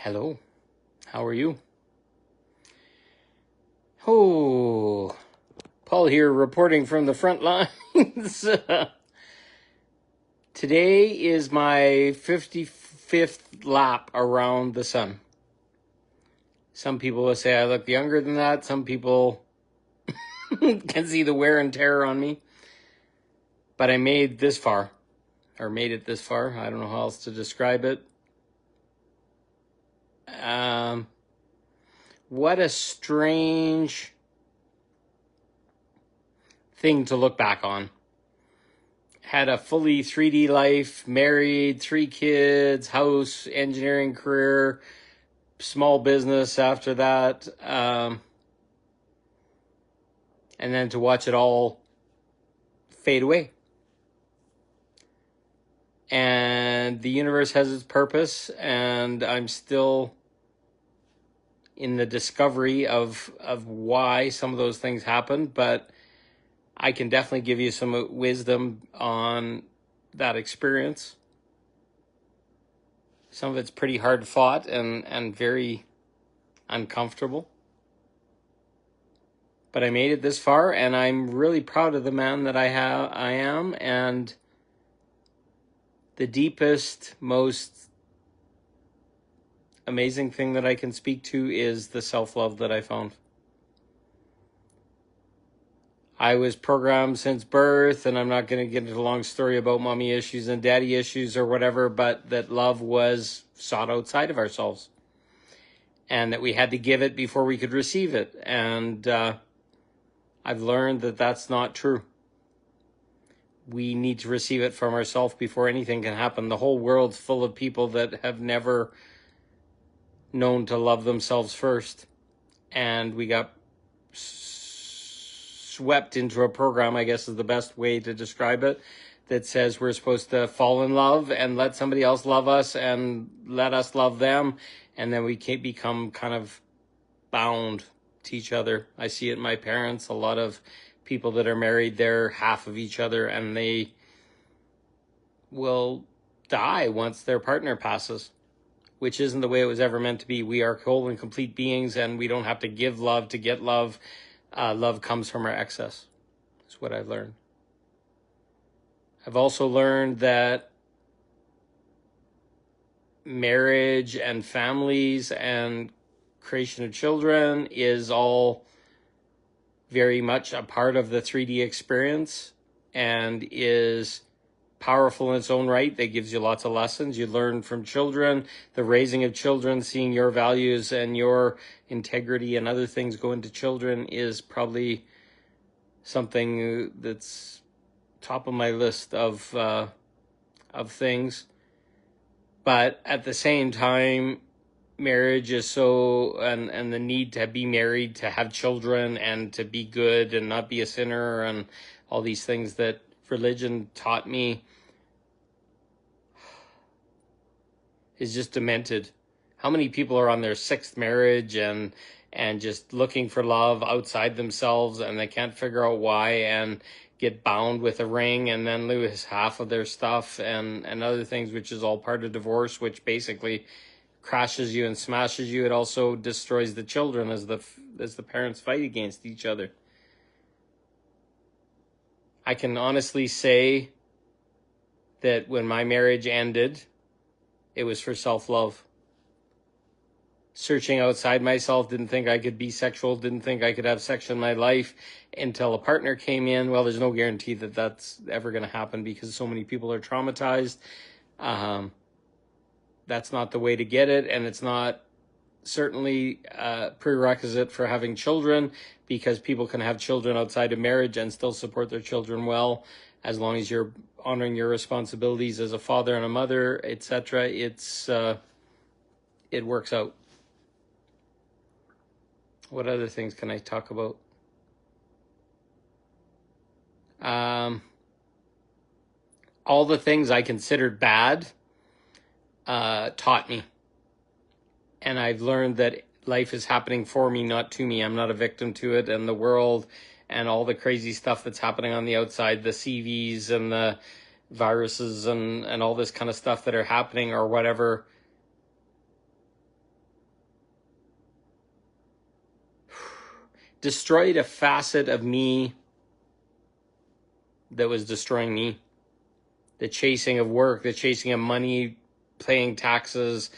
Hello, how are you? Oh, Paul here reporting from the front lines. Today is my 55th lap around the sun. Some people will say I look younger than that. Some people can see the wear and tear on me. But I made it this far. I don't know how else to describe it. What a strange thing to look back on. Had a fully 3D life, married, 3 kids, house, engineering career, small business after that. And then to watch it all fade away. And the universe has its purpose, and I'm still in the discovery of why some of those things happen, but I can definitely give you some wisdom on that experience. Some of it's pretty hard fought and very uncomfortable. But I made it this far, and I'm really proud of the man that I am, and the deepest, most amazing thing that I can speak to is the self-love that I found. I was programmed since birth, and I'm not going to get into a long story about mommy issues and daddy issues or whatever, but that love was sought outside of ourselves, and that we had to give it before we could receive it. And I've learned that that's not true. We need to receive it from ourselves before anything can happen. The whole world's full of people that have never known to love themselves first. And we got swept into a program, I guess is the best way to describe it, that says we're supposed to fall in love and let somebody else love us and let us love them. And then we can't become kind of bound to each other. I see it in my parents. A lot of people that are married, they're half of each other, and they will die once their partner passes, which isn't the way it was ever meant to be. We are whole and complete beings, and we don't have to give love to get love. Love comes from our excess. That's what I've learned. I've also learned that marriage and families and creation of children is all very much a part of the 3D experience and is powerful in its own right. That gives you lots of lessons. You learn from children, the raising of children, seeing your values and your integrity and other things go into children is probably something that's top of my list of things. But at the same time, marriage is so, and the need to be married, to have children, and to be good and not be a sinner, and all these things that religion taught me is just demented. How many people are on their 6th marriage and just looking for love outside themselves, and they can't figure out why, and get bound with a ring and then lose half of their stuff and other things, which is all part of divorce, which basically crashes you and smashes you. It also destroys the children as the parents fight against each other. I can honestly say that when my marriage ended, it was for self-love. Searching outside myself, didn't think I could be sexual, didn't think I could have sex in my life until a partner came in. Well, there's no guarantee that that's ever going to happen because so many people are traumatized. That's not the way to get it, and it's not certainly a prerequisite for having children, because people can have children outside of marriage and still support their children well, as long as you're honoring your responsibilities as a father and a mother, etc. It works out. What other things can I talk about? All the things I considered bad taught me. And I've learned that life is happening for me, not to me. I'm not a victim to it, and the world and all the crazy stuff that's happening on the outside, the CVs and the viruses and all this kind of stuff that are happening or whatever, destroyed a facet of me that was destroying me. The chasing of work, the chasing of money, paying taxes,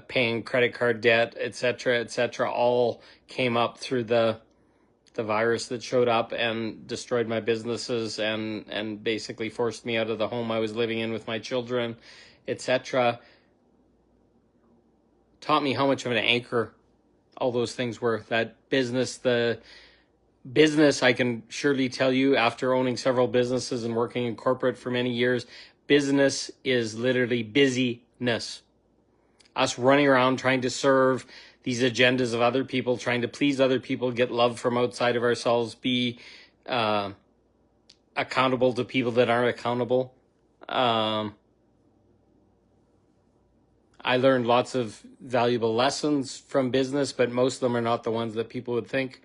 paying credit card debt, etc., all came up through the virus that showed up and destroyed my businesses and basically forced me out of the home I was living in with my children, etc. Taught me how much of an anchor all those things were. That business, the business, I can surely tell you, after owning several businesses and working in corporate for many years, business is literally busyness. Us running around trying to serve these agendas of other people, trying to please other people, get love from outside of ourselves, be accountable to people that aren't accountable. I learned lots of valuable lessons from business, but most of them are not the ones that people would think.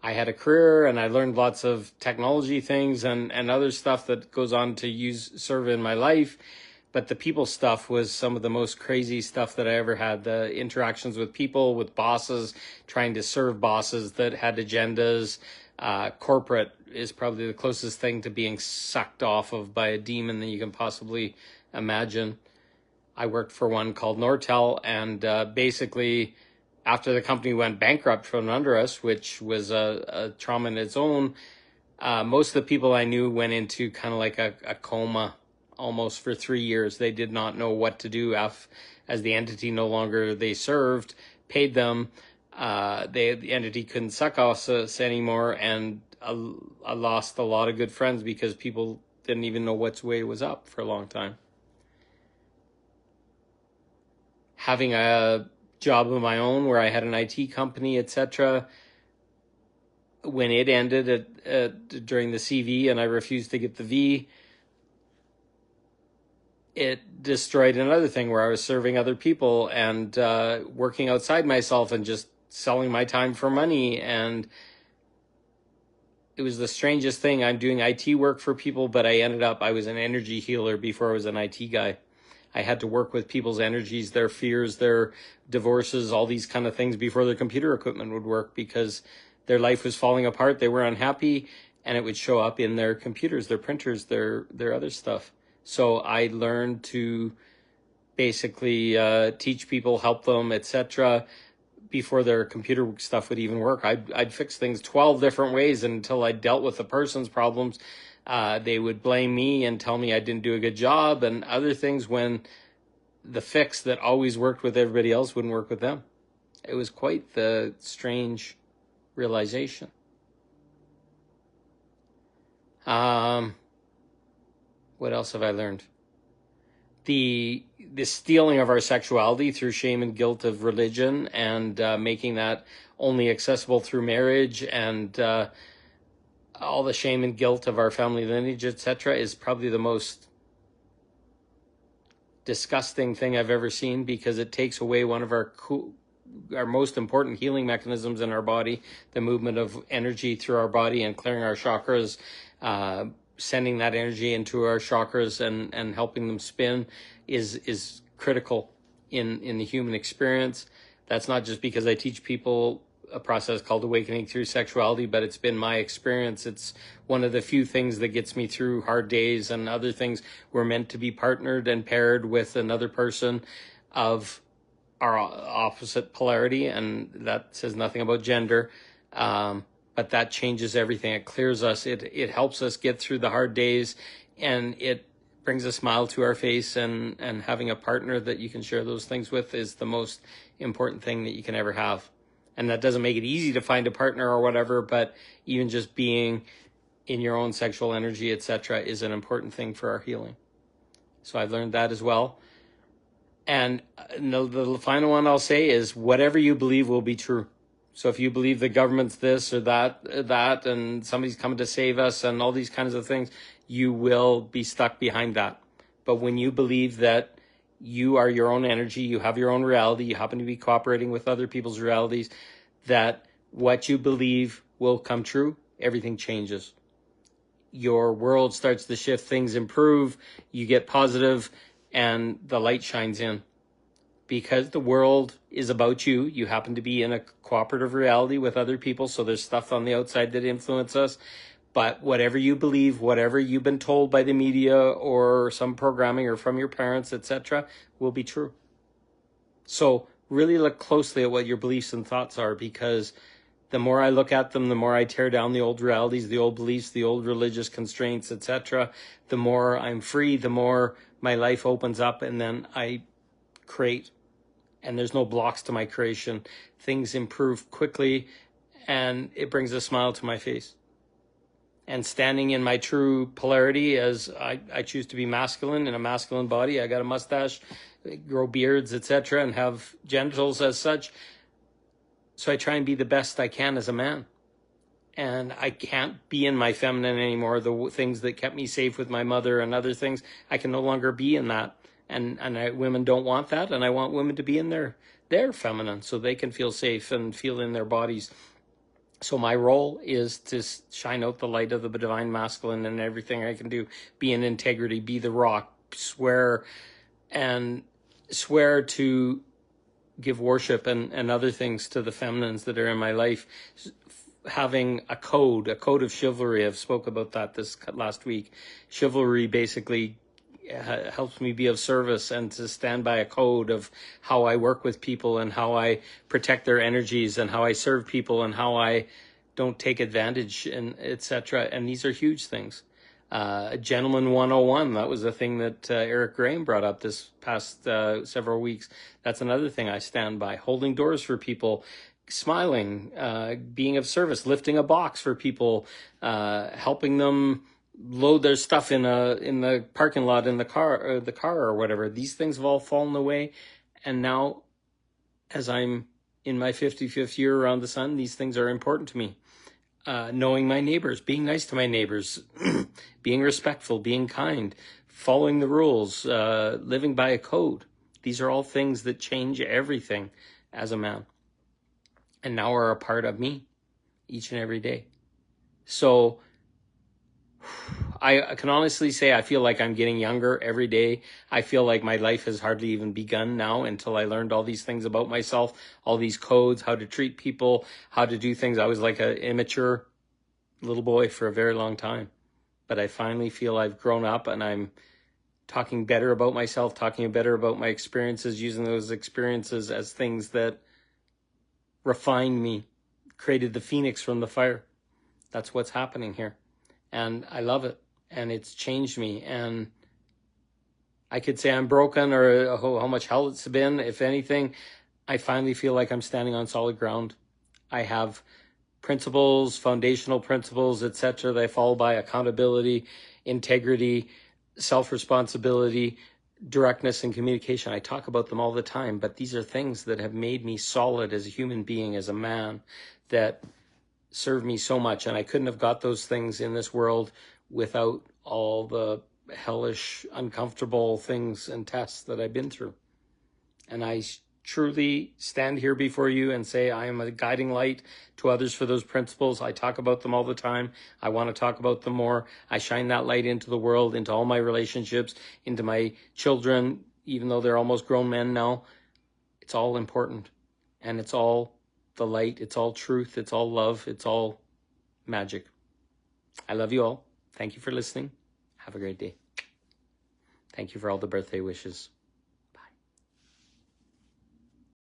I had a career and I learned lots of technology things and other stuff that goes on to serve in my life. But the people stuff was some of the most crazy stuff that I ever had. The interactions with people, with bosses, trying to serve bosses that had agendas. Corporate is probably the closest thing to being sucked off of by a demon that you can possibly imagine. I worked for one called Nortel, and basically after the company went bankrupt from under us, which was a trauma in its own, most of the people I knew went into kind of like a coma almost for 3 years. They did not know what to do as the entity no longer they served paid them. The entity couldn't suck us anymore, and I lost a lot of good friends because people didn't even know which way was up for a long time. Having a job of my own where I had an IT company, etc., when it ended during the CV and I refused to get the V, it destroyed another thing where I was serving other people and working outside myself and just selling my time for money. And it was the strangest thing. I'm doing IT work for people, but I was an energy healer before I was an IT guy. I had to work with people's energies, their fears, their divorces, all these kind of things before their computer equipment would work because their life was falling apart. They were unhappy, and it would show up in their computers, their printers, their other stuff. So I learned to basically teach people, help them, etc., before their computer stuff would even work. I'd fix things 12 different ways until I dealt with the person's problems. They would blame me and tell me I didn't do a good job and other things when the fix that always worked with everybody else wouldn't work with them. It was quite the strange realization. What else have I learned? The stealing of our sexuality through shame and guilt of religion and making that only accessible through marriage and all the shame and guilt of our family lineage, etc., is probably the most disgusting thing I've ever seen because it takes away one of our most important healing mechanisms in our body, the movement of energy through our body and clearing our chakras, sending that energy into our chakras and helping them spin is critical in the human experience. That's not just because I teach people a process called awakening through sexuality, but it's been my experience. It's one of the few things that gets me through hard days and other things. We're meant to be partnered and paired with another person of our opposite polarity, and that says nothing about gender. But that changes everything. It clears us. It helps us get through the hard days, and it brings a smile to our face. And having a partner that you can share those things with is the most important thing that you can ever have. And that doesn't make it easy to find a partner or whatever, but even just being in your own sexual energy, etc., is an important thing for our healing. So I've learned that as well. And the final one I'll say is whatever you believe will be true. So if you believe the government's this or that, and somebody's coming to save us and all these kinds of things, you will be stuck behind that. But when you believe that you are your own energy, you have your own reality, you happen to be cooperating with other people's realities, that what you believe will come true, everything changes. Your world starts to shift, things improve, you get positive, and the light shines in. because the world is about you. You happen to be in a cooperative reality with other people, so there's stuff on the outside that influence us. But whatever you believe, whatever you've been told by the media or some programming or from your parents, etc., will be true. So really look closely at what your beliefs and thoughts are, because the more I look at them, the more I tear down the old realities, the old beliefs, the old religious constraints, etc., the more I'm free, the more my life opens up, and then I create, and there's no blocks to my creation. Things improve quickly, and it brings a smile to my face. And standing in my true polarity, as I choose to be masculine in a masculine body. I got a mustache, grow beards, etc., and have genitals as such. So I try and be the best I can as a man. And I can't be in my feminine anymore. The things that kept me safe with my mother and other things, I can no longer be in that. And women don't want that. And I want women to be in their feminine, so they can feel safe and feel in their bodies. So my role is to shine out the light of the divine masculine, and everything I can do, be in integrity, be the rock, swear to give worship and other things to the feminines that are in my life. Having a code of chivalry. I've spoke about that this last week. Chivalry basically helps me be of service, and to stand by a code of how I work with people and how I protect their energies and how I serve people and how I don't take advantage, and etc. And these are huge things. Gentleman 101, that was a thing that Eric Graham brought up this past several weeks. That's another thing I stand by. Holding doors for people, smiling, being of service, lifting a box for people, helping them load their stuff in the parking lot in the car or whatever. These things have all fallen away, and now, as I'm in my 55th year around the sun, these things are important to me. Knowing my neighbors, being nice to my neighbors, being respectful, being kind, following the rules, living by a code. These are all things that change everything as a man, and now are a part of me each and every day. So I can honestly say I feel like I'm getting younger every day. I feel like my life has hardly even begun now until I learned all these things about myself, all these codes, how to treat people, how to do things. I was like an immature little boy for a very long time. But I finally feel I've grown up, and I'm talking better about myself, talking better about my experiences, using those experiences as things that refined me, created the phoenix from the fire. That's what's happening here. And I love it. And it's changed me. And I could say I'm broken, or how much hell it's been. If anything, I finally feel like I'm standing on solid ground. I have principles, foundational principles, etc. that I follow by: accountability, integrity, self-responsibility, directness, and communication. I talk about them all the time, but these are things that have made me solid as a human being, as a man, that served me so much. And I couldn't have got those things in this world without all the hellish, uncomfortable things and tests that I've been through. And I truly stand here before you and say I am a guiding light to others for those principles. I talk about them all the time. I want to talk about them more. I shine that light into the world, into all my relationships, into my children, even though they're almost grown men now. It's all important, and it's all the light. It's all truth. It's all love. It's all magic. I love you all. Thank you for listening. Have a great day. Thank you for all the birthday wishes.